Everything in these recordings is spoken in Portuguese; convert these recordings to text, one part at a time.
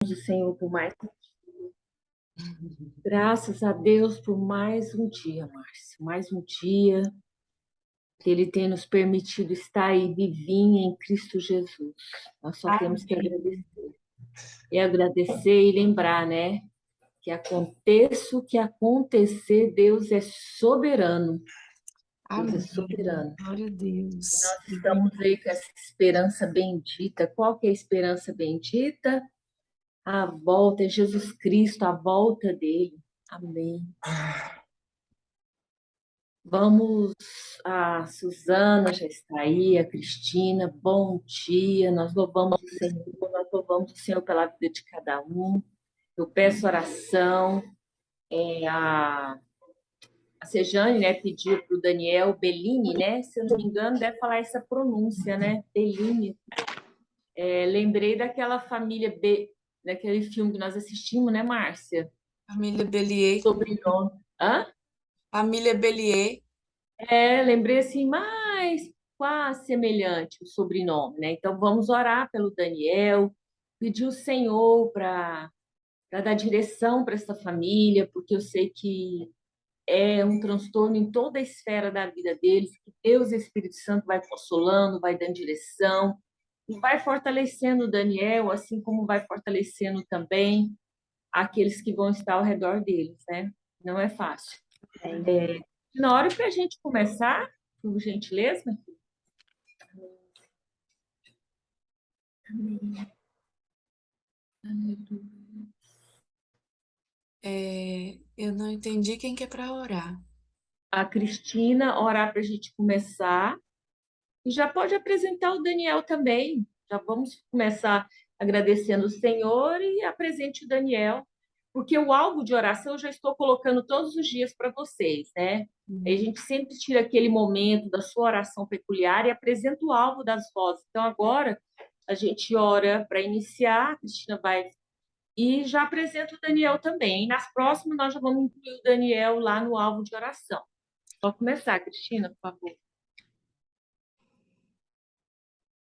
Senhor, por mais. Graças a Deus por mais um dia, Márcio. Mais um dia que Ele tem nos permitido estar aí vivinha em Cristo Jesus. Nós só temos que Amém. agradecer e lembrar, né? Que aconteça o que acontecer, Deus é soberano. Deus é Amém. soberano. Glória a Deus. Nós estamos aí com essa esperança bendita. Qual que é a esperança bendita? A volta é Jesus Cristo, a volta dele. Amém. Vamos, a Suzana já está aí, a Cristina, bom dia, nós louvamos o Senhor pela vida de cada um. Eu peço oração, a Sejane, né, pediu para o Daniel Bellini, né, se eu não me engano, deve falar essa pronúncia, né, Bellini. Lembrei daquela daquele filme que nós assistimos, né, Márcia? Família Bellier. Sobrenome. Hã? Família Bellier. Lembrei assim, mas quase semelhante o sobrenome, né? Então vamos orar pelo Daniel, pedir o Senhor para dar direção para essa família, porque eu sei que é um transtorno em toda a esfera da vida deles, que Deus e Espírito Santo vai consolando, vai dando direção, e vai fortalecendo o Daniel, assim como vai fortalecendo também aqueles que vão estar ao redor deles, né? Não é fácil. Na hora para a gente começar, por gentileza. Eu não entendi quem que é para orar. A Cristina, orar para a gente começar. E já pode apresentar o Daniel também. Já vamos começar agradecendo o Senhor e apresente o Daniel, porque o alvo de oração eu já estou colocando todos os dias para vocês, né? A gente sempre tira aquele momento da sua oração peculiar e apresenta o alvo das vozes. Então, agora a gente ora para iniciar, a Cristina vai. E já apresenta o Daniel também. E nas próximas, nós já vamos incluir o Daniel lá no alvo de oração. Pode começar, Cristina, por favor.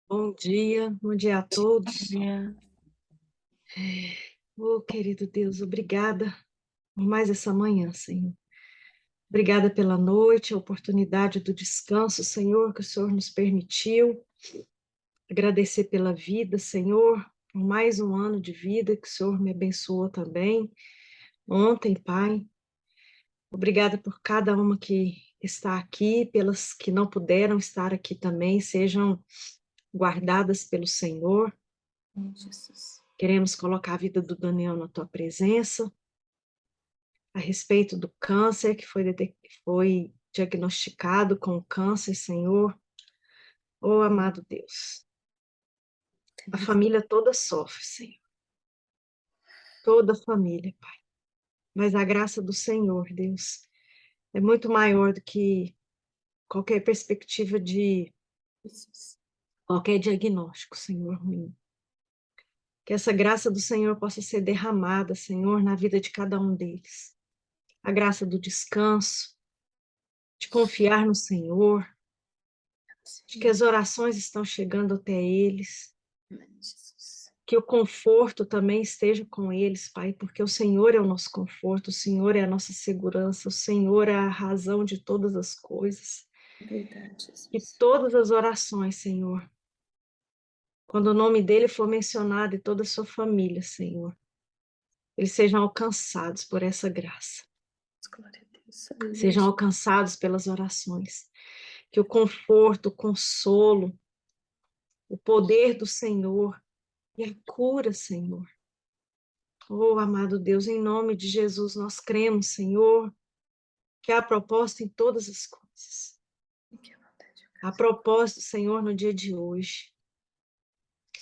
Bom dia a todos. É. Oh, querido Deus, obrigada por mais essa manhã, Senhor. Obrigada pela noite, a oportunidade do descanso, Senhor, que o Senhor nos permitiu. Agradecer pela vida, Senhor, por mais um ano de vida que o Senhor me abençoou também. Ontem, Pai. Obrigada por cada uma que está aqui, pelas que não puderam estar aqui também, sejam guardadas pelo Senhor. Jesus. Queremos colocar a vida do Daniel na tua presença, a respeito do câncer que foi diagnosticado com câncer, Senhor. Oh, amado Deus, a família toda sofre, Senhor. Toda a família, Pai. Mas a graça do Senhor, Deus, é muito maior do que qualquer perspectiva de qualquer diagnóstico, Senhor, ruim. Que essa graça do Senhor possa ser derramada, Senhor, na vida de cada um deles. A graça do descanso, de confiar no Senhor, de que as orações estão chegando até eles, que o conforto também esteja com eles, Pai, porque o Senhor é o nosso conforto, o Senhor é a nossa segurança, o Senhor é a razão de todas as coisas. Verdade, Jesus. Que todas as orações, Senhor, quando o nome dele for mencionado e toda a sua família, Senhor, eles sejam alcançados por essa graça. Glória a Deus. Sejam alcançados pelas orações. Que o conforto, o consolo, o poder do Senhor e a cura, Senhor. Oh, amado Deus, em nome de Jesus, nós cremos, Senhor, que há propósito em todas as coisas. Há propósito, Senhor, no dia de hoje.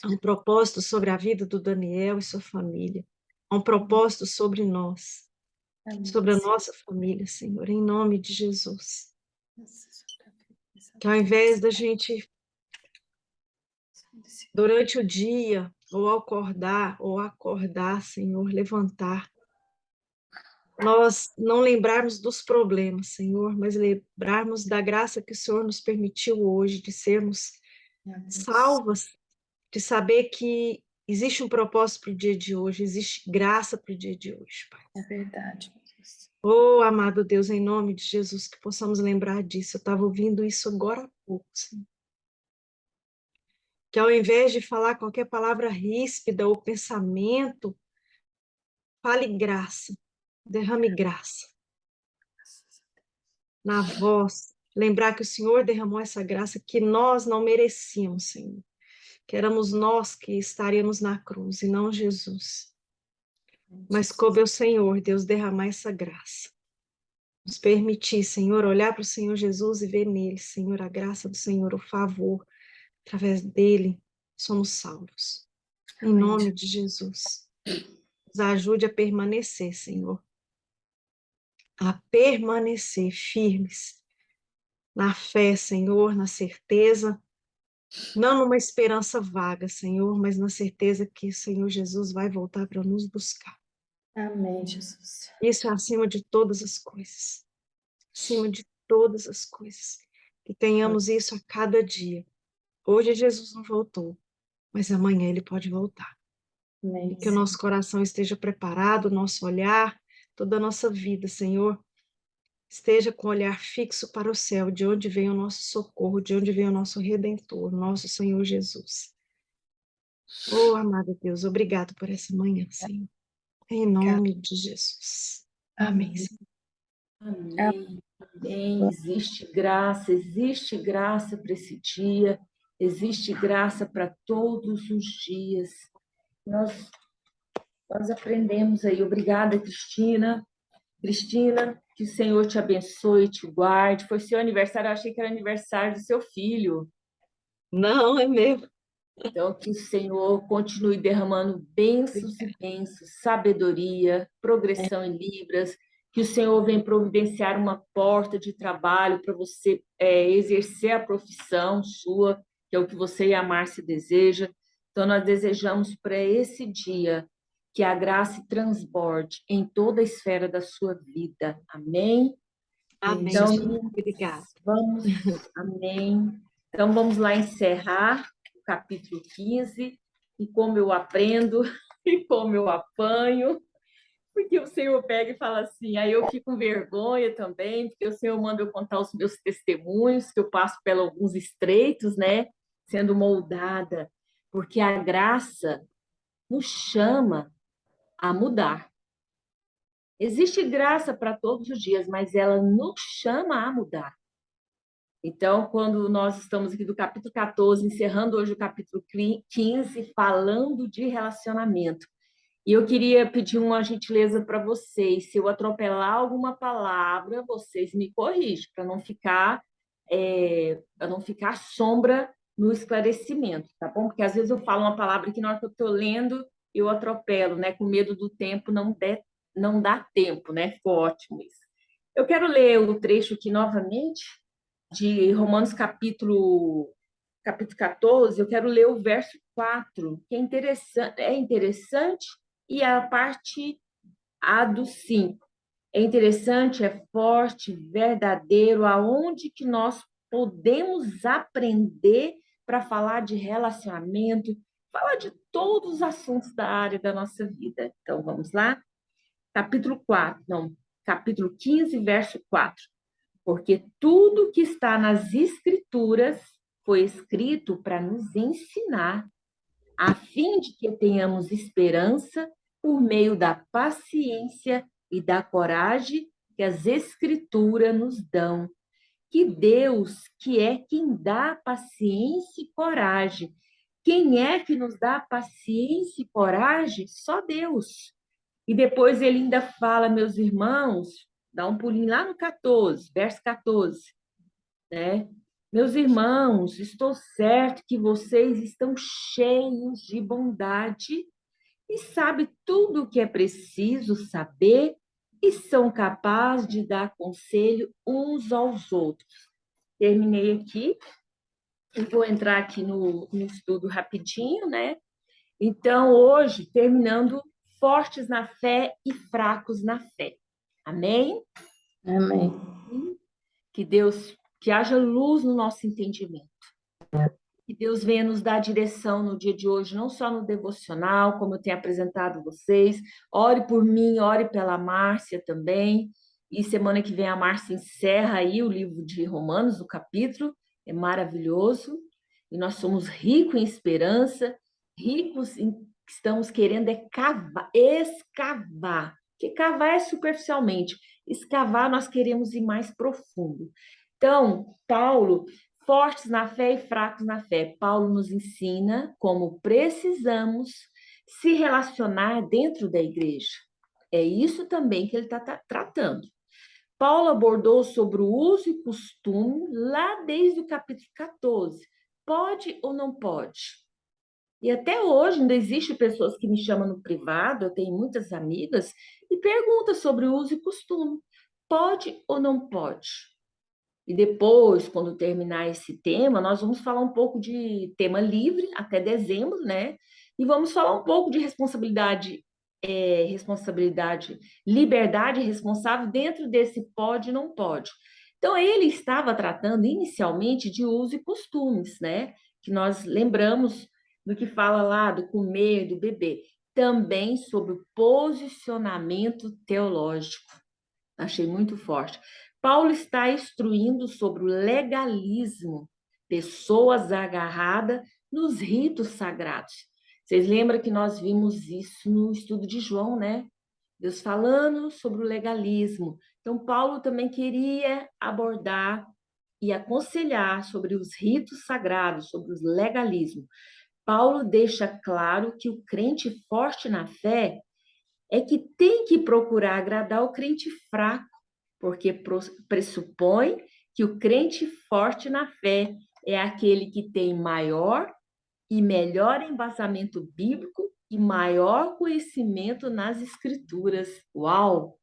Há um propósito sobre a vida do Daniel e sua família. Há um propósito sobre nós, sobre a nossa família, Senhor, em nome de Jesus. Que ao invés da gente, durante o dia, ou acordar, Senhor, levantar, nós não lembrarmos dos problemas, Senhor, mas lembrarmos da graça que o Senhor nos permitiu hoje de sermos salvas, de saber que existe um propósito para o dia de hoje, existe graça para o dia de hoje, Pai. É verdade, meu Deus. Oh, amado Deus, em nome de Jesus, que possamos lembrar disso. Eu estava ouvindo isso agora há pouco, Senhor. Que ao invés de falar qualquer palavra ríspida ou pensamento, fale graça, derrame graça na voz. Lembrar que o Senhor derramou essa graça que nós não merecíamos, Senhor. Que éramos nós que estaríamos na cruz e não Jesus. Mas coube ao Senhor, Deus, derramar essa graça. Nos permitir, Senhor, olhar para o Senhor Jesus e ver nele, Senhor, a graça do Senhor, o favor. Através dele, somos salvos. Em nome de Jesus. Nos ajude a permanecer, Senhor. A permanecer firmes na fé, Senhor, na certeza, não numa esperança vaga, Senhor, mas na certeza que o Senhor Jesus vai voltar para nos buscar. Amém, Jesus. Isso é acima de todas as coisas. Acima de todas as coisas. Que tenhamos isso a cada dia. Hoje Jesus não voltou, mas amanhã ele pode voltar. Amém. E que o nosso coração esteja preparado, o nosso olhar, toda a nossa vida, Senhor, esteja com o olhar fixo para o céu, de onde vem o nosso socorro, de onde vem o nosso Redentor, nosso Senhor Jesus. Oh, amado Deus, obrigado por essa manhã, Senhor. Em nome de Jesus. Amém. Amém. Amém. Existe graça para esse dia, existe graça para todos os dias. Nós aprendemos aí. Obrigada, Cristina. Cristina, que o Senhor te abençoe e te guarde. Foi seu aniversário, eu achei que era aniversário do seu filho. Não, é meu. Então, que o Senhor continue derramando bênçãos e bênçãos, sabedoria, progressão em Libras, que o Senhor venha providenciar uma porta de trabalho para você exercer a profissão sua, que é o que você e a Márcia desejam. Então, nós desejamos para esse dia que a graça transborde em toda a esfera da sua vida. Amém? Amém. Então, Obrigada. amém. Então, vamos lá encerrar o capítulo 15, e como eu aprendo, e como eu apanho, porque o Senhor pega e fala assim, aí eu fico com vergonha também, porque o Senhor manda eu contar os meus testemunhos, que eu passo por alguns estreitos, né, sendo moldada, porque a graça nos chama a mudar. Existe graça para todos os dias, mas ela nos chama a mudar. Então, quando nós estamos aqui do capítulo 14, encerrando hoje o capítulo 15, falando de relacionamento, e eu queria pedir uma gentileza para vocês, se eu atropelar alguma palavra, vocês me corrigem, para não ficar sombra no esclarecimento, tá bom? Porque às vezes eu falo uma palavra que na hora que eu estou lendo, eu atropelo, né? Com medo do tempo não dá tempo, né? Ficou ótimo isso. Eu quero ler o trecho aqui novamente, de Romanos capítulo 14, eu quero ler o verso 4, que é interessante, e a parte A do 5. É interessante, é forte, verdadeiro, aonde que nós podemos aprender para falar de relacionamento, falar de todos os assuntos da área da nossa vida. Então, vamos lá? Capítulo 15, verso 4. Porque tudo que está nas Escrituras foi escrito para nos ensinar, a fim de que tenhamos esperança por meio da paciência e da coragem que as Escrituras nos dão. Que Deus, que é quem dá paciência e coragem. Quem é que nos dá paciência e coragem? Só Deus. E depois ele ainda fala, meus irmãos, dá um pulinho lá no 14, verso 14, né? Meus irmãos, estou certo que vocês estão cheios de bondade e sabem tudo o que é preciso saber e são capazes de dar conselho uns aos outros. Terminei aqui e vou entrar aqui no estudo rapidinho, né? Então, hoje, terminando fortes na fé e fracos na fé. Amém? Amém. Que Deus, que haja luz no nosso entendimento. Que Deus venha nos dar direção no dia de hoje, não só no devocional, como eu tenho apresentado vocês. Ore por mim, ore pela Márcia também. E semana que vem a Márcia encerra aí o livro de Romanos, o capítulo. É maravilhoso. E nós somos ricos em esperança, ricos em estamos querendo é cavar, escavar. Porque cavar é superficialmente. Escavar, nós queremos ir mais profundo. Então, Paulo, fortes na fé e fracos na fé. Paulo nos ensina como precisamos se relacionar dentro da igreja. É isso também que ele está tratando. Paulo abordou sobre o uso e costume lá desde o capítulo 14. Pode ou não pode? E até hoje ainda existem pessoas que me chamam no privado, eu tenho muitas amigas, e perguntam sobre o uso e costume. Pode ou não pode? E depois, quando terminar esse tema, nós vamos falar um pouco de tema livre até dezembro, né? E vamos falar um pouco de responsabilidade, liberdade responsável dentro desse pode e não pode. Então, ele estava tratando inicialmente de uso e costumes, né? Que nós lembramos do que fala lá do comer, do beber. Também sobre o posicionamento teológico. Achei muito forte. Paulo está instruindo sobre o legalismo, pessoas agarradas nos ritos sagrados. Vocês lembram que nós vimos isso no estudo de João, né? Deus falando sobre o legalismo. Então, Paulo também queria abordar e aconselhar sobre os ritos sagrados, sobre os legalismo. Paulo deixa claro que o crente forte na fé é que tem que procurar agradar o crente fraco, porque pressupõe que o crente forte na fé é aquele que tem maior e melhor embasamento bíblico e maior conhecimento nas escrituras. Uau!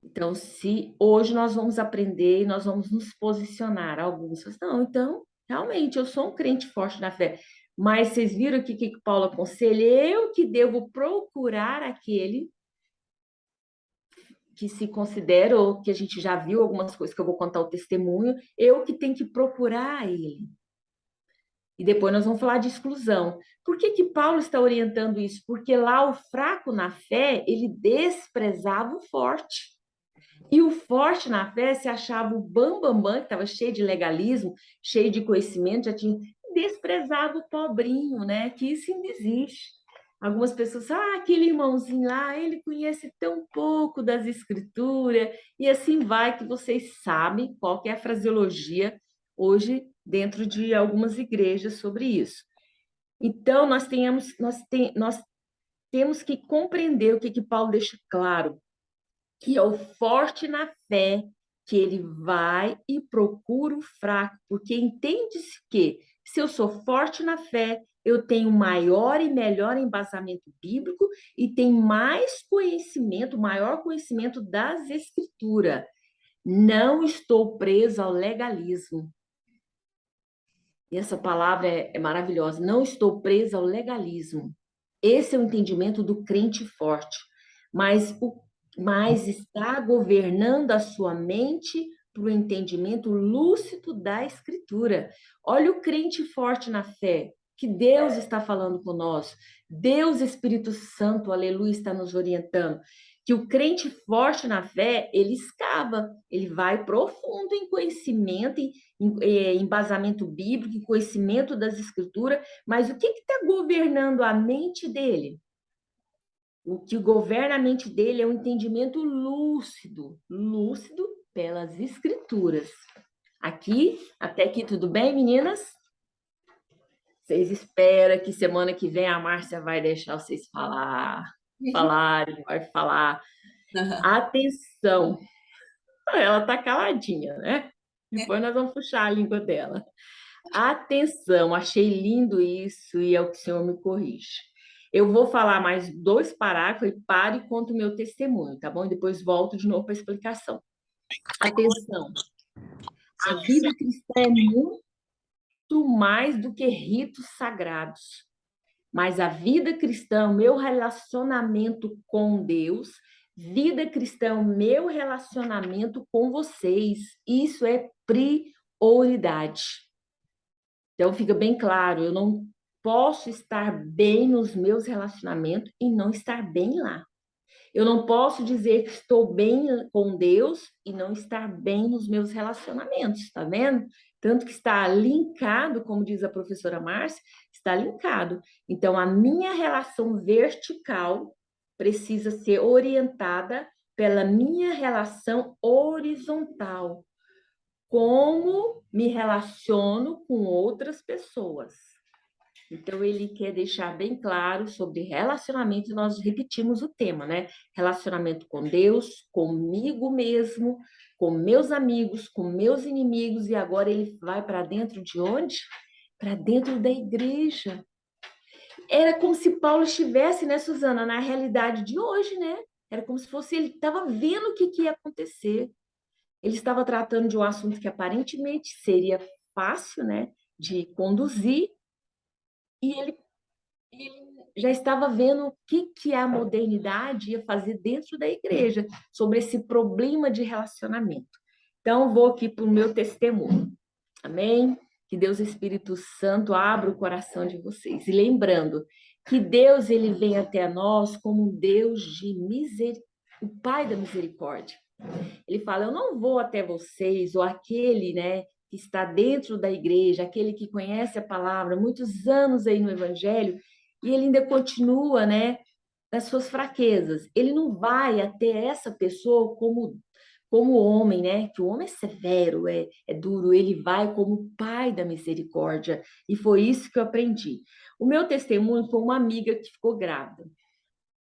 Então, se hoje nós vamos aprender e nós vamos nos posicionar, alguns não, então, realmente, eu sou um crente forte na fé. Mas vocês viram aqui que Paulo aconselha? Eu que devo procurar aquele que se considera, ou que a gente já viu algumas coisas que eu vou contar o testemunho, eu que tenho que procurar ele. E depois nós vamos falar de exclusão. Por que que Paulo está orientando isso? Porque lá o fraco na fé, ele desprezava o forte. E o forte na fé se achava o bambambam, que estava cheio de legalismo, cheio de conhecimento, já tinha desprezado o pobrinho, né? Que isso ainda existe. Algumas pessoas, aquele irmãozinho lá, ele conhece tão pouco das escrituras, e assim vai, que vocês sabem qual que é a fraseologia hoje dentro de algumas igrejas sobre isso. Então, nós temos que compreender o que Paulo deixa claro, que é o forte na fé, que ele vai e procura o fraco, porque entende-se que se eu sou forte na fé, eu tenho maior e melhor embasamento bíblico e tenho mais conhecimento, maior conhecimento das escrituras. Não estou preso ao legalismo. E essa palavra é maravilhosa. Não estou preso ao legalismo. Esse é o entendimento do crente forte. Mas está governando a sua mente para o entendimento lúcido da Escritura. Olha o crente forte na fé, que Deus está falando conosco. Deus, Espírito Santo, aleluia, está nos orientando. Que o crente forte na fé, ele escava, ele vai profundo em conhecimento, em embasamento bíblico, em conhecimento das Escrituras, mas o que está governando a mente dele? O que governa a mente dele é um entendimento lúcido, lúcido pelas escrituras. Até aqui tudo bem, meninas? Vocês esperam que semana que vem a Márcia vai deixar vocês falarem, vai falar. Atenção! Ela tá caladinha, né? Depois nós vamos puxar a língua dela. Atenção, achei lindo isso e é o que o Senhor me corrige. Eu vou falar mais 2 parágrafos e pare e conto o meu testemunho, tá bom? E depois volto de novo para a explicação. Atenção, a vida cristã é muito mais do que ritos sagrados. Mas a vida cristã, o meu relacionamento com Deus, vida cristã, o meu relacionamento com vocês, isso é prioridade. Então, fica bem claro, eu não posso estar bem nos meus relacionamentos e não estar bem lá. Eu não posso dizer que estou bem com Deus e não estar bem nos meus relacionamentos, tá vendo? Tanto que está linkado, como diz a professora Márcia, está linkado. Então, a minha relação vertical precisa ser orientada pela minha relação horizontal. Como me relaciono com outras pessoas. Então, ele quer deixar bem claro sobre relacionamento, e nós repetimos o tema, né? Relacionamento com Deus, comigo mesmo, com meus amigos, com meus inimigos, e agora ele vai para dentro de onde? Para dentro da igreja. Era como se Paulo estivesse, né, Suzana, na realidade de hoje, né? Era como se fosse ele estava vendo o que ia acontecer. Ele estava tratando de um assunto que aparentemente seria fácil, né, de conduzir, e ele já estava vendo o que a modernidade ia fazer dentro da igreja sobre esse problema de relacionamento. Então, vou aqui para o meu testemunho. Amém? Que Deus Espírito Santo abra o coração de vocês. E lembrando que Deus, ele vem até nós como um Deus de misericórdia, o Pai da misericórdia. Ele fala, eu não vou até vocês, ou aquele, né, que está dentro da igreja, aquele que conhece a palavra, muitos anos aí no evangelho, e ele ainda continua, né, nas suas fraquezas. Ele não vai até essa pessoa como homem, né? Que o homem é severo, é duro, ele vai como pai da misericórdia. E foi isso que eu aprendi. O meu testemunho foi uma amiga que ficou grávida.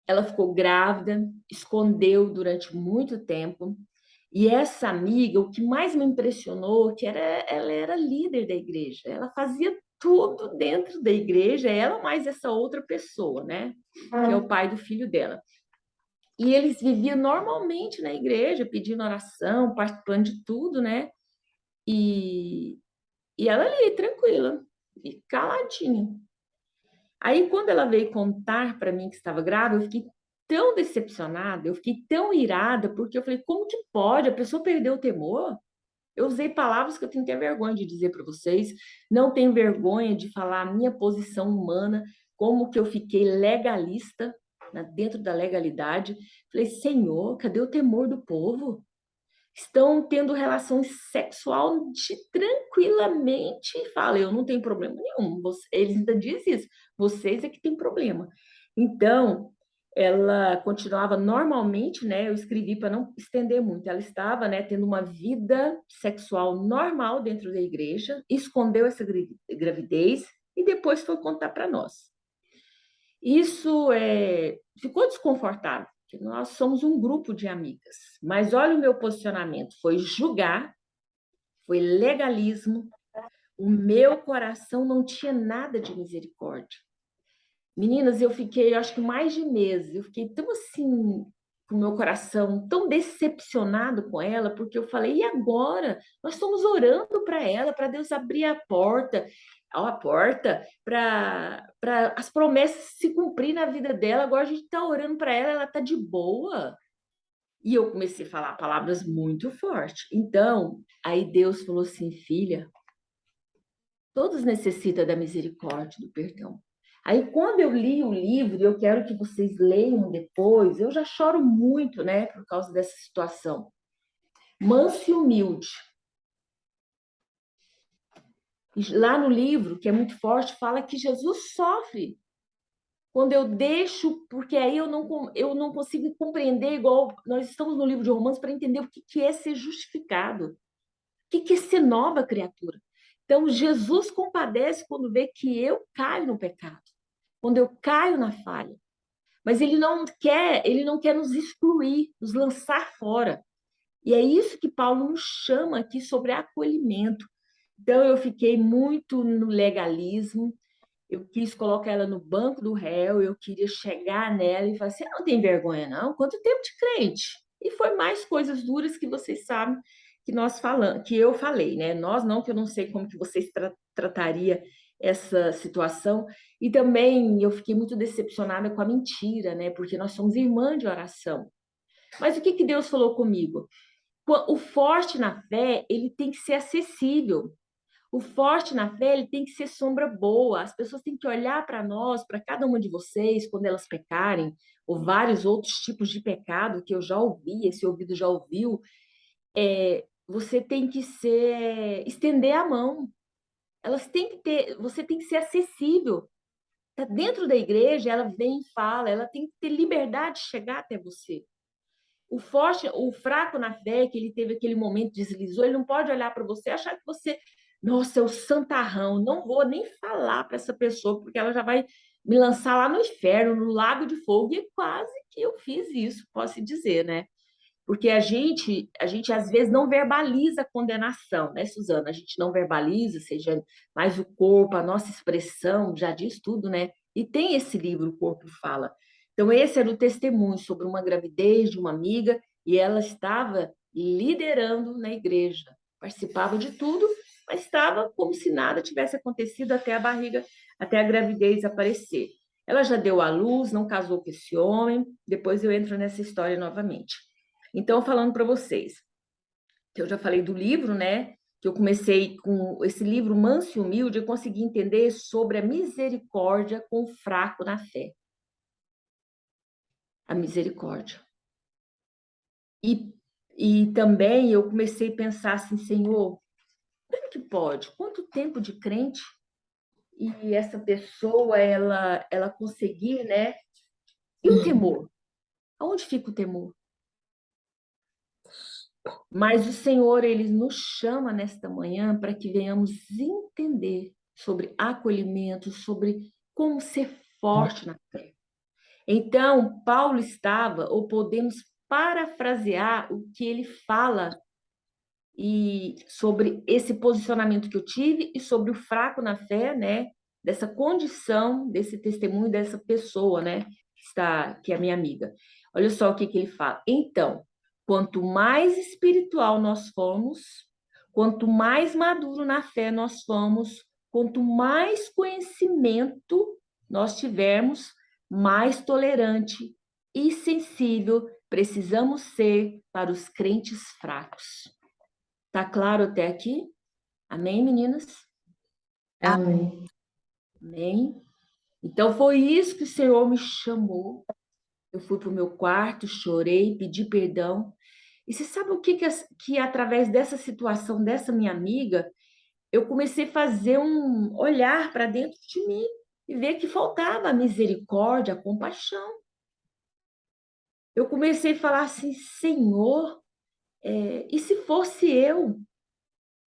Ela ficou grávida, escondeu durante muito tempo. E essa amiga, o que mais me impressionou, que ela era líder da igreja. Ela fazia tudo dentro da igreja, ela mais essa outra pessoa, né? Que é o pai do filho dela. E eles viviam normalmente na igreja, pedindo oração, participando de tudo, né? E ela ali, tranquila, e caladinha. Aí, quando ela veio contar para mim que estava grávida, eu fiquei tão decepcionada, eu fiquei tão irada, porque eu falei, como que pode? A pessoa perdeu o temor? Eu usei palavras que eu tenho até vergonha de dizer para vocês, não tenho vergonha de falar a minha posição humana, como que eu fiquei legalista, dentro da legalidade. Falei, Senhor, cadê o temor do povo? Estão tendo relações sexual tranquilamente. Fala, eu não tenho problema nenhum. Eles ainda dizem isso. Vocês é que têm problema. Então, ela continuava normalmente, né? Eu escrevi para não estender muito. Ela estava, né, tendo uma vida sexual normal dentro da igreja, escondeu essa gravidez e depois foi contar para nós. Isso ficou desconfortável, porque nós somos um grupo de amigas. Mas olha o meu posicionamento: foi julgar, foi legalismo. O meu coração não tinha nada de misericórdia. Meninas, eu fiquei, acho que mais de meses, eu fiquei tão assim, com o meu coração tão decepcionado com ela, porque eu falei, e agora? Nós estamos orando para ela, para Deus abrir a porta para as promessas se cumprir na vida dela. Agora a gente está orando para ela, ela está de boa. E eu comecei a falar palavras muito fortes. Então, aí Deus falou assim, filha, todos necessitam da misericórdia, do perdão. Aí, quando eu li o livro, eu quero que vocês leiam depois, eu já choro muito, né, por causa dessa situação. Manso e humilde. Lá no livro, que é muito forte, fala que Jesus sofre quando eu deixo, porque aí eu não consigo compreender, igual nós estamos no livro de Romanos, para entender o que é ser justificado, o que é ser nova criatura. Então, Jesus compadece quando vê que eu caio no pecado, quando eu caio na falha. Mas ele não quer nos excluir, nos lançar fora. E é isso que Paulo nos chama aqui sobre acolhimento. Então, eu fiquei muito no legalismo, eu quis colocar ela no banco do réu, eu queria chegar nela e falar, você não tem vergonha, não? Quanto tempo de crente? E foi mais coisas duras que vocês sabem que nós falamos, que eu falei, né? Nós não, que eu não sei como que vocês trataria essa situação. E também eu fiquei muito decepcionada com a mentira, né? Porque nós somos irmãs de oração. Mas o que que Deus falou comigo? O forte na fé, ele tem que ser acessível. O forte na fé, ele tem que ser sombra boa. As pessoas têm que olhar para nós, para cada uma de vocês, quando elas pecarem, ou vários outros tipos de pecado que eu já ouvi, esse ouvido já ouviu. Você tem que estender a mão. Elas têm que ter, você tem que ser acessível. Tá dentro da igreja, ela vem e fala, ela tem que ter liberdade de chegar até você. O forte, o fraco na fé, que ele teve aquele momento, deslizou, ele não pode olhar para você e achar que você, nossa, é o santarrão, não vou nem falar para essa pessoa, porque ela já vai me lançar lá no inferno, no lago de fogo, e quase que eu fiz isso, posso dizer, né? Porque a gente às vezes não verbaliza a condenação, né, Suzana? A gente não verbaliza, seja mais o corpo, a nossa expressão, já diz tudo, né? E tem esse livro, O Corpo Fala. Então, esse era o testemunho sobre uma gravidez de uma amiga, e ela estava liderando na igreja, participava de tudo, mas estava como se nada tivesse acontecido até a barriga, até a gravidez aparecer. Ela já deu à luz, não casou com esse homem, depois eu entro nessa história novamente. Então, falando para vocês, que eu já falei do livro, né? Que eu comecei com esse livro Manso e Humilde, eu consegui entender sobre a misericórdia com o fraco na fé. A misericórdia. E também eu comecei a pensar assim, Senhor, como é que pode? Quanto tempo de crente e essa pessoa, ela conseguir, né? E o temor? Aonde fica o temor? Mas o Senhor, ele nos chama nesta manhã para que venhamos entender sobre acolhimento, sobre como ser forte na fé. Então, Paulo estava, ou podemos parafrasear o que ele fala e sobre esse posicionamento que eu tive e sobre o fraco na fé, né? Dessa condição, desse testemunho dessa pessoa, né? Que é a minha amiga. Olha só o que ele fala. Então, quanto mais espiritual nós formos, quanto mais maduro na fé nós formos, quanto mais conhecimento nós tivermos, mais tolerante e sensível precisamos ser para os crentes fracos. Tá claro até aqui? Amém, meninas? Amém. Amém. Então foi isso que o Senhor me chamou. Eu fui para o meu quarto, chorei, pedi perdão. E você sabe o que através dessa situação, dessa minha amiga, eu comecei a fazer um olhar para dentro de mim e ver que faltava a misericórdia, a compaixão. Eu comecei a falar assim, Senhor, e se fosse eu?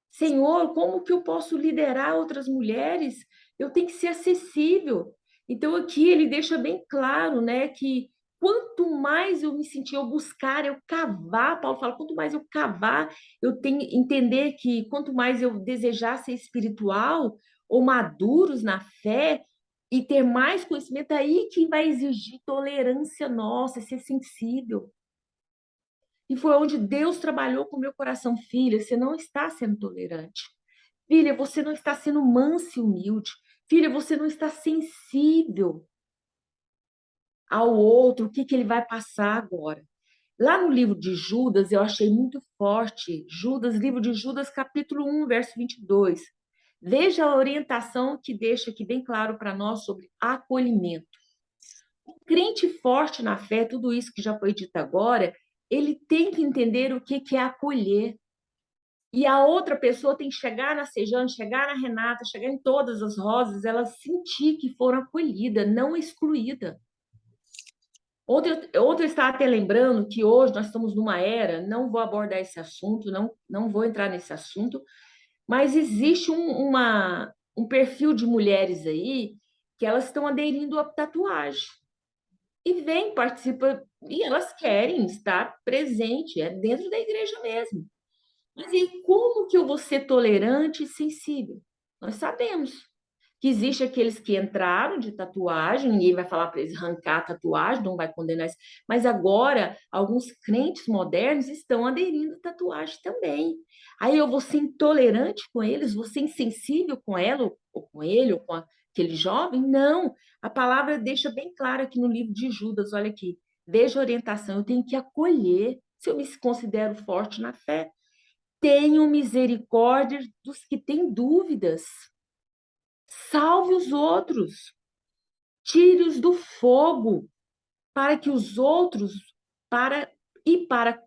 Senhor, como que eu posso liderar outras mulheres? Eu tenho que ser acessível. Então, aqui ele deixa bem claro, né, que quanto mais eu me sentir, eu buscar, eu cavar, Paulo fala, quanto mais eu cavar, eu tenho que entender que quanto mais eu desejar ser espiritual ou maduros na fé e ter mais conhecimento, aí que vai exigir tolerância nossa, ser sensível. E foi onde Deus trabalhou com o meu coração. Filha, você não está sendo tolerante. Filha, você não está sendo mansa e humilde. Filha, você não está sensível ao outro, o que ele vai passar agora. Lá no livro de Judas, eu achei muito forte. Judas, livro de Judas, capítulo 1, verso 22. Veja a orientação que deixa aqui bem claro para nós sobre acolhimento. O crente forte na fé, tudo isso que já foi dito agora, ele tem que entender o que é acolher. E a outra pessoa tem que chegar na Sejane, chegar na Renata, chegar em todas as rosas, ela sentir que foram acolhida, não excluída. Ontem eu estava até lembrando que hoje nós estamos numa era, não vou abordar esse assunto, não vou entrar nesse assunto, mas existe um perfil de mulheres aí que elas estão aderindo à tatuagem. E vem, participa, e elas querem estar presente, é dentro da igreja mesmo. Mas e como que eu vou ser tolerante e sensível? Nós sabemos que existe aqueles que entraram de tatuagem, ninguém vai falar para eles arrancar a tatuagem, não vai condenar isso, mas agora alguns crentes modernos estão aderindo à tatuagem também. Aí eu vou ser intolerante com eles, vou ser insensível com ela, ou com ele, ou com aquele jovem? Não, a palavra deixa bem claro aqui no livro de Judas, olha aqui, veja a orientação, eu tenho que acolher, se eu me considero forte na fé. tenham misericórdia dos que têm dúvidas. Salve os outros. Tire-os do fogo, para que os outros, para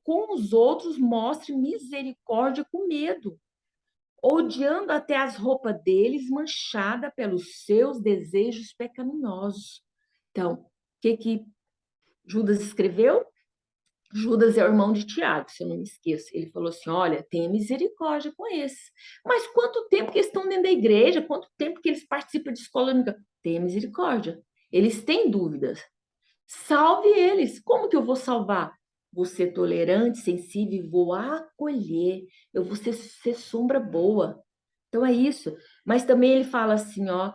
com os outros, mostre misericórdia com medo, odiando até as roupas deles manchada pelos seus desejos pecaminosos. Então, o que Judas escreveu? Judas é o irmão de Tiago, se eu não me esqueço. Ele falou assim, olha, tenha misericórdia com esses. Mas quanto tempo que eles estão dentro da igreja? Quanto tempo que eles participam de escola única? Tenha misericórdia. Eles têm dúvidas. Salve eles. Como que eu vou salvar? Vou ser tolerante, sensível e vou acolher. Eu vou ser sombra boa. Então é isso. Mas também ele fala assim, ó,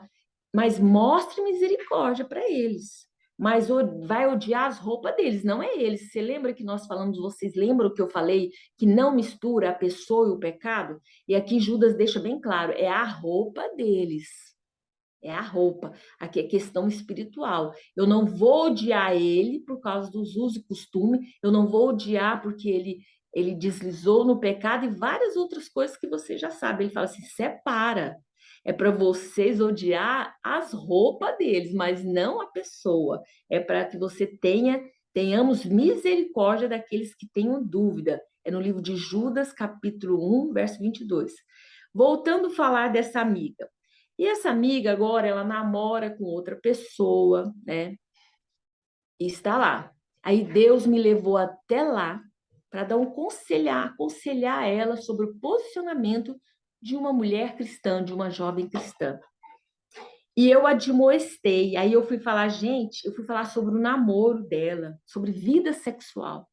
mas mostre misericórdia para eles. Mas vai odiar as roupas deles, não é eles. Você lembra que nós falamos, vocês lembram que eu falei que não mistura a pessoa e o pecado? E aqui Judas deixa bem claro, é a roupa deles. É a roupa. Aqui é questão espiritual. Eu não vou odiar ele por causa dos usos e costumes. Eu não vou odiar porque ele deslizou no pecado e várias outras coisas que você já sabe. Ele fala assim: separa. É para vocês odiar as roupas deles, mas não a pessoa. É para que você tenhamos misericórdia daqueles que tenham dúvida. É no livro de Judas, capítulo 1, verso 22. Voltando a falar dessa amiga. E essa amiga agora, ela namora com outra pessoa, né? E está lá. Aí Deus me levou até lá para dar aconselhar ela sobre o posicionamento de uma mulher cristã, de uma jovem cristã. E eu admoestei. Aí eu fui falar, gente, eu fui falar sobre o namoro dela, sobre vida sexual.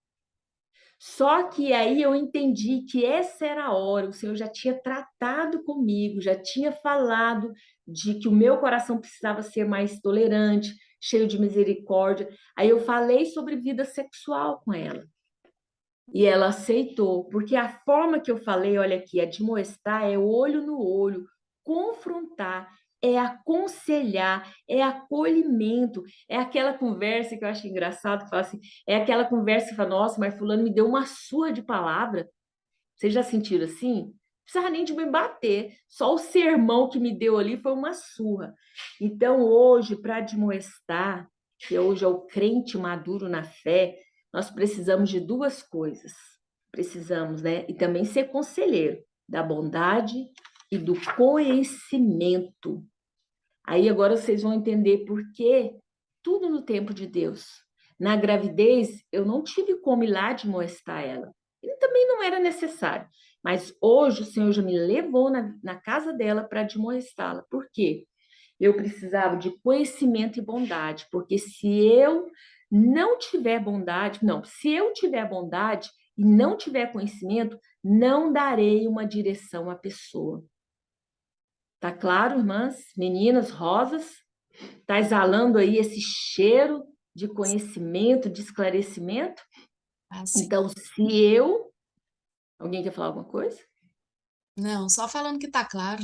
Só que aí eu entendi que essa era a hora, o Senhor já tinha tratado comigo, já tinha falado de que o meu coração precisava ser mais tolerante, cheio de misericórdia. Aí eu falei sobre vida sexual com ela. E ela aceitou, porque a forma que eu falei, olha aqui, admoestar é olho no olho, confrontar, é aconselhar, é acolhimento, é aquela conversa que eu acho engraçado, que fala assim, é aquela conversa que fala, nossa, mas fulano me deu uma surra de palavra. Vocês já sentiram assim? Não precisava nem de me bater, só o sermão que me deu ali foi uma surra. Então, hoje, para admoestar, que hoje é o crente maduro na fé, nós precisamos de duas coisas. Precisamos, né? E também ser conselheiro da bondade e do conhecimento. Aí agora vocês vão entender por que tudo no tempo de Deus. Na gravidez, eu não tive como ir lá admoestar ela. E também não era necessário. Mas hoje o Senhor já me levou na casa dela para admoestá-la. Por quê? Eu precisava de conhecimento e bondade, porque se eu não tiver bondade, não, se eu tiver bondade e não tiver conhecimento, não darei uma direção à pessoa. Tá claro, irmãs, meninas, rosas? Tá exalando aí esse cheiro de conhecimento, de esclarecimento? Assim. Então, se eu... Alguém quer falar alguma coisa? Não, só falando que tá claro.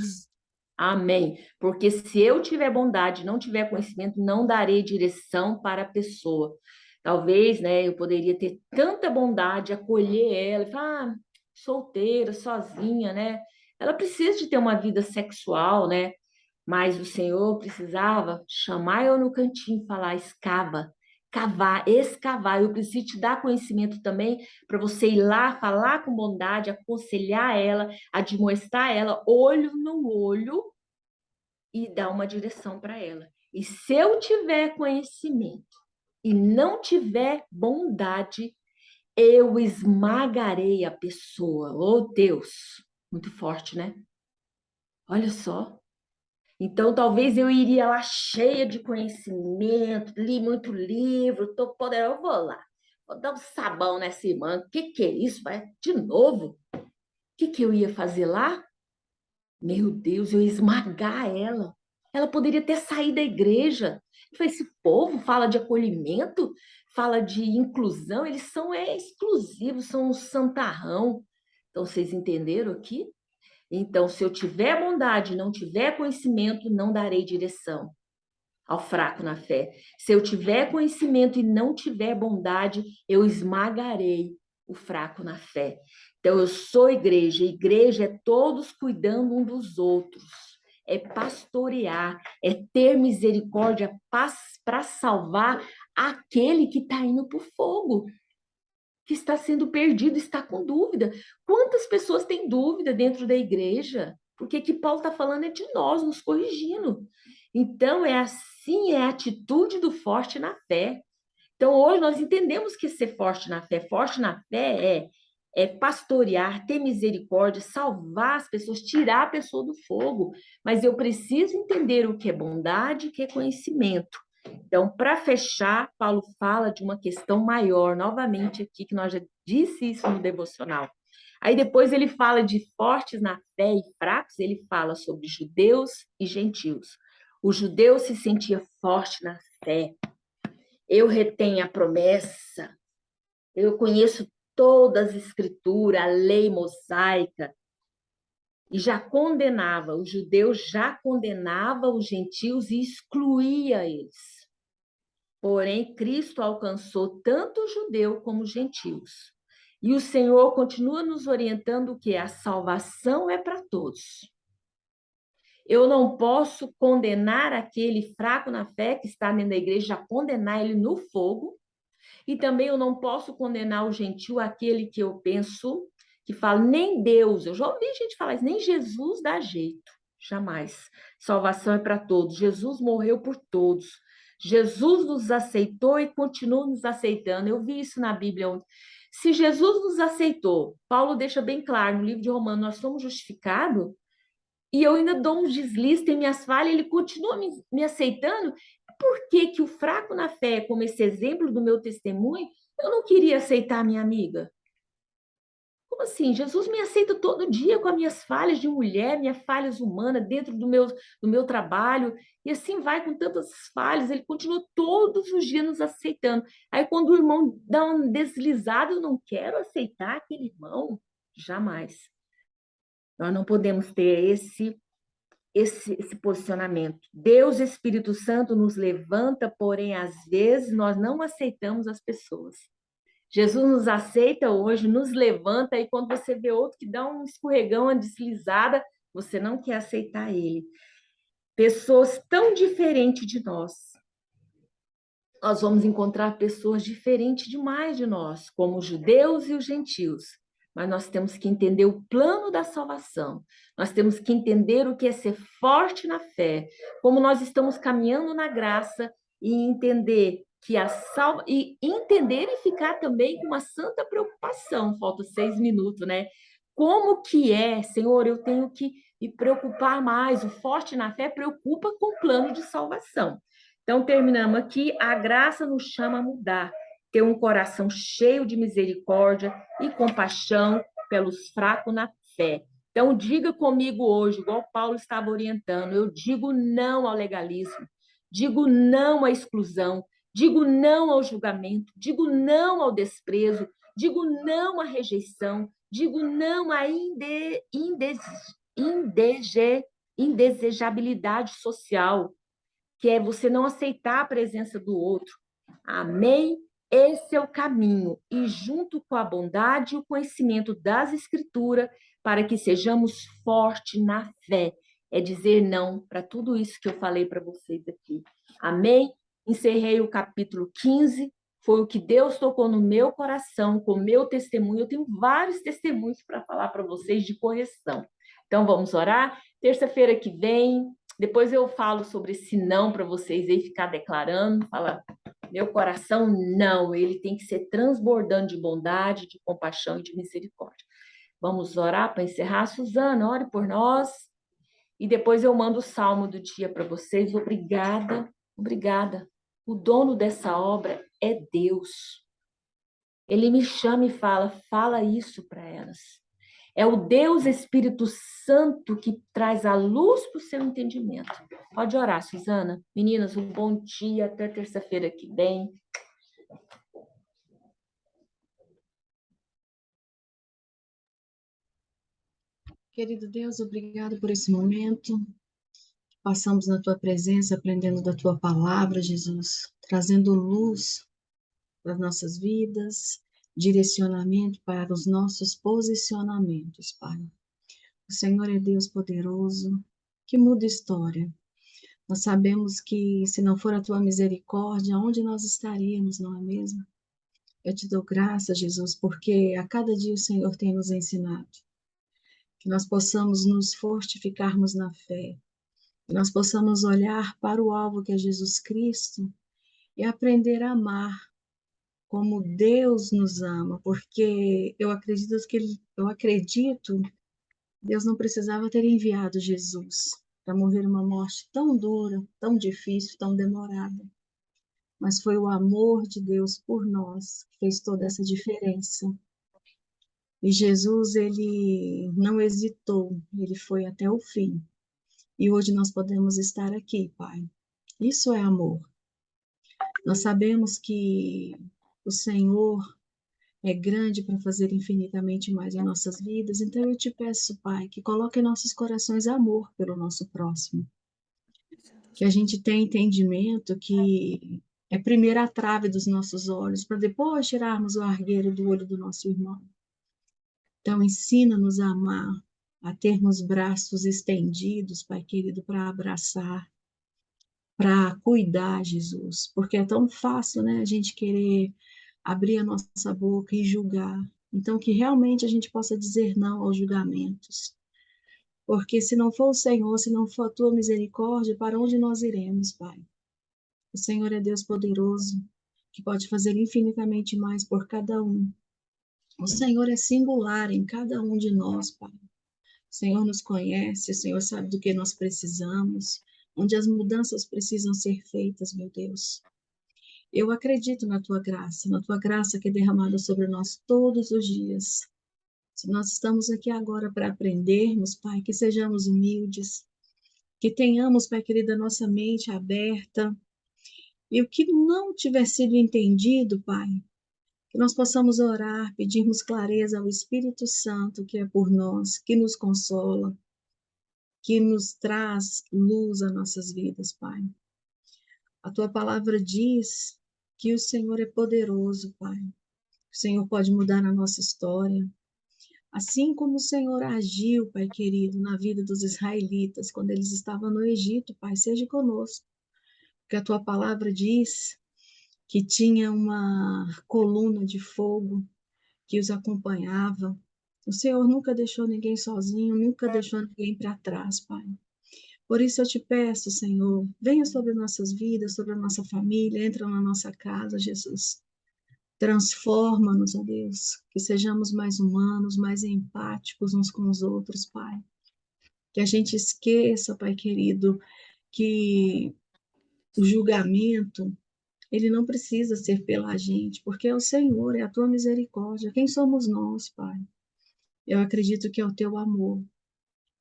Amém. Porque se eu tiver bondade, não tiver conhecimento, não darei direção para a pessoa. Talvez, né, eu poderia ter tanta bondade, acolher ela, e falar, solteira, sozinha, né? Ela precisa de ter uma vida sexual, né? Mas o Senhor precisava chamar eu no cantinho e falar, escava, cavar, escavar. Eu preciso te dar conhecimento também para você ir lá, falar com bondade, aconselhar ela, admoestar ela, olho no olho, e dar uma direção para ela. E se eu tiver conhecimento e não tiver bondade, eu esmagarei a pessoa. Oh, Deus! Muito forte, né? Olha só. Então, talvez eu iria lá cheia de conhecimento, li muito livro, tô poderosa, eu vou lá. Vou dar um sabão nessa irmã. O que é isso? Vai de novo? O que eu ia fazer lá? Meu Deus, eu ia esmagar ela. Ela poderia ter saído da igreja. Eu falei, esse povo fala de acolhimento, fala de inclusão, eles são exclusivos, são um santarrão. Então, vocês entenderam aqui? Então, se eu tiver bondade e não tiver conhecimento, não darei direção ao fraco na fé. Se eu tiver conhecimento e não tiver bondade, eu esmagarei o fraco na fé. Então, eu sou igreja. Igreja é todos cuidando um dos outros. É pastorear, é ter misericórdia para salvar aquele que está indo para o fogo, que está sendo perdido, está com dúvida. Quantas pessoas têm dúvida dentro da igreja? Porque que Paulo está falando é de nós, nos corrigindo. Então, é assim, é a atitude do forte na fé. Então, hoje nós entendemos que ser forte na fé é pastorear, ter misericórdia, salvar as pessoas, tirar a pessoa do fogo. Mas eu preciso entender o que é bondade, o que é conhecimento. Então, para fechar, Paulo fala de uma questão maior, novamente aqui, que nós já disse isso no devocional. Aí depois ele fala de fortes na fé e fracos, ele fala sobre judeus e gentios. O judeu se sentia forte na fé. Eu retenho a promessa, eu conheço todas as escrituras, a lei mosaica, e já condenava, os judeus já condenava os gentios e excluía eles. Porém, Cristo alcançou tanto o judeu como os gentios. E o Senhor continua nos orientando que a salvação é para todos. Eu não posso condenar aquele fraco na fé que está dentro da igreja, já condenar ele no fogo. E também eu não posso condenar o gentil, aquele que eu penso, que fala, nem Deus, eu já ouvi gente falar isso, nem Jesus dá jeito, jamais. Salvação é para todos, Jesus morreu por todos. Jesus nos aceitou e continua nos aceitando. Eu vi isso na Bíblia ontem. Se Jesus nos aceitou, Paulo deixa bem claro no livro de Romanos, nós somos justificados, e eu ainda dou uns deslizes, tem minhas falhas, ele continua me aceitando. Por que que o fraco na fé, como esse exemplo do meu testemunho, eu não queria aceitar a minha amiga? Como assim? Jesus me aceita todo dia com as minhas falhas de mulher, minhas falhas humanas, dentro do meu trabalho, e assim vai com tantas falhas, ele continua todos os dias nos aceitando. Aí quando o irmão dá um deslizado, eu não quero aceitar aquele irmão, jamais. Nós não podemos ter esse posicionamento. Deus, Espírito Santo, nos levanta, porém, às vezes, nós não aceitamos as pessoas. Jesus nos aceita hoje, nos levanta, e quando você vê outro que dá um escorregão, uma deslizada, você não quer aceitar ele. Pessoas tão diferentes de nós. Nós vamos encontrar pessoas diferentes demais de nós, como os judeus e os gentios. Mas nós temos que entender o plano da salvação. Nós temos que entender o que é ser forte na fé, como nós estamos caminhando na graça, e entender que e entender e ficar também com uma santa preocupação. Faltam 6 minutos, né? Como que é, Senhor, eu tenho que me preocupar mais. O forte na fé preocupa com o plano de salvação. Então, terminamos aqui. A graça nos chama a mudar, ter um coração cheio de misericórdia e compaixão pelos fracos na fé. Então, diga comigo hoje, igual Paulo estava orientando, eu digo não ao legalismo, digo não à exclusão, digo não ao julgamento, digo não ao desprezo, digo não à rejeição, digo não à indesejabilidade social, que é você não aceitar a presença do outro. Amém? Esse é o caminho, e junto com a bondade e o conhecimento das Escrituras, para que sejamos fortes na fé. É dizer não para tudo isso que eu falei para vocês aqui. Amém? Encerrei o capítulo 15, foi o que Deus tocou no meu coração, com o meu testemunho. Eu tenho vários testemunhos para falar para vocês de correção. Então, vamos orar? Terça-feira que vem, depois eu falo sobre esse não para vocês aí ficar declarando, falar, meu coração não, ele tem que ser transbordando de bondade, de compaixão e de misericórdia. Vamos orar para encerrar? Suzana, ore por nós. E depois eu mando o salmo do dia para vocês. Obrigada, obrigada. O dono dessa obra é Deus. Ele me chama e fala isso para elas. É o Deus Espírito Santo que traz a luz para o seu entendimento. Pode orar, Suzana. Meninas, um bom dia. Até terça-feira que vem. Querido Deus, obrigado por esse momento. Passamos na tua presença, aprendendo da tua palavra, Jesus, trazendo luz para as nossas vidas, direcionamento para os nossos posicionamentos, Pai. O Senhor é Deus poderoso, que muda história. Nós sabemos que, se não for a tua misericórdia, onde nós estaríamos, não é mesmo? Eu te dou graça, Jesus, porque a cada dia o Senhor tem nos ensinado. Que nós possamos nos fortificarmos na fé. Que nós possamos olhar para o alvo que é Jesus Cristo e aprender a amar como Deus nos ama, porque eu acredito Deus não precisava ter enviado Jesus para morrer uma morte tão dura, tão difícil, tão demorada. Mas foi o amor de Deus por nós que fez toda essa diferença. E Jesus, ele não hesitou, ele foi até o fim. E hoje nós podemos estar aqui, Pai. Isso é amor. Nós sabemos que o Senhor é grande para fazer infinitamente mais em nossas vidas. Então eu te peço, Pai, que coloque em nossos corações amor pelo nosso próximo. Que a gente tenha entendimento que é primeiro a trave dos nossos olhos, para depois tirarmos o argueiro do olho do nosso irmão. Então ensina-nos a amar, a termos braços estendidos, Pai querido, para abraçar, para cuidar, Jesus. Porque é tão fácil, né, a gente querer abrir a nossa boca e julgar. Então, que realmente a gente possa dizer não aos julgamentos. Porque se não for o Senhor, se não for a tua misericórdia, para onde nós iremos, Pai? O Senhor é Deus poderoso, que pode fazer infinitamente mais por cada um. O Senhor é singular em cada um de nós, Pai. O Senhor nos conhece, o Senhor sabe do que nós precisamos, onde as mudanças precisam ser feitas, meu Deus. Eu acredito na tua graça que é derramada sobre nós todos os dias. Se nós estamos aqui agora para aprendermos, Pai, que sejamos humildes, que tenhamos, Pai querido, a nossa mente aberta, e o que não tiver sido entendido, Pai, que nós possamos orar, pedirmos clareza ao Espírito Santo, que é por nós, que nos consola, que nos traz luz às nossas vidas, Pai. A tua palavra diz que o Senhor é poderoso, Pai. O Senhor pode mudar a nossa história. Assim como o Senhor agiu, Pai querido, na vida dos israelitas, quando eles estavam no Egito, Pai, seja conosco. Porque a tua palavra diz que tinha uma coluna de fogo que os acompanhava. O Senhor nunca deixou ninguém sozinho, nunca deixou ninguém para trás, Pai. Por isso eu te peço, Senhor, venha sobre nossas vidas, sobre a nossa família, entra na nossa casa, Jesus. Transforma-nos, ó Deus, que sejamos mais humanos, mais empáticos uns com os outros, Pai. Que a gente esqueça, Pai querido, que o julgamento, ele não precisa ser pela gente, porque é o Senhor, é a tua misericórdia. Quem somos nós, Pai? Eu acredito que é o teu amor.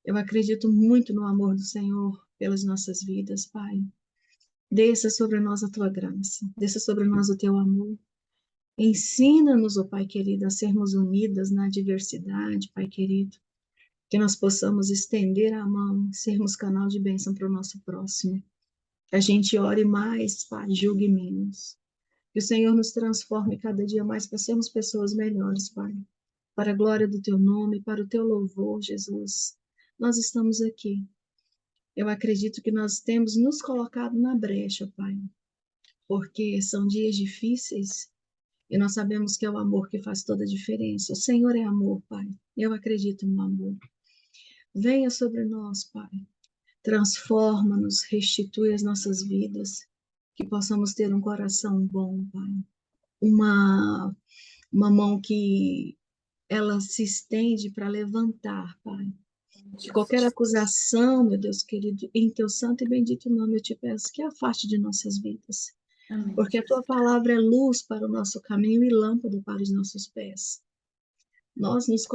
Eu acredito muito no amor do Senhor pelas nossas vidas, Pai. Desça sobre nós a tua graça, desça sobre nós o teu amor. Ensina-nos, ó Pai querido, a sermos unidas na diversidade, Pai querido. Que nós possamos estender a mão, sermos canal de bênção para o nosso próximo. Que a gente ore mais, Pai, julgue menos. Que o Senhor nos transforme cada dia mais para sermos pessoas melhores, Pai. Para a glória do teu nome, para o teu louvor, Jesus. Nós estamos aqui. Eu acredito que nós temos nos colocado na brecha, Pai. Porque são dias difíceis e nós sabemos que é o amor que faz toda a diferença. O Senhor é amor, Pai. Eu acredito no amor. Venha sobre nós, Pai. Transforma-nos, restitui as nossas vidas. Que possamos ter um coração bom, Pai. Uma mão que ela se estende para levantar, Pai. Que qualquer acusação, meu Deus querido, em teu santo e bendito nome eu te peço que afaste de nossas vidas. Amém. Porque a tua palavra é luz para o nosso caminho e lâmpada para os nossos pés. Nós nos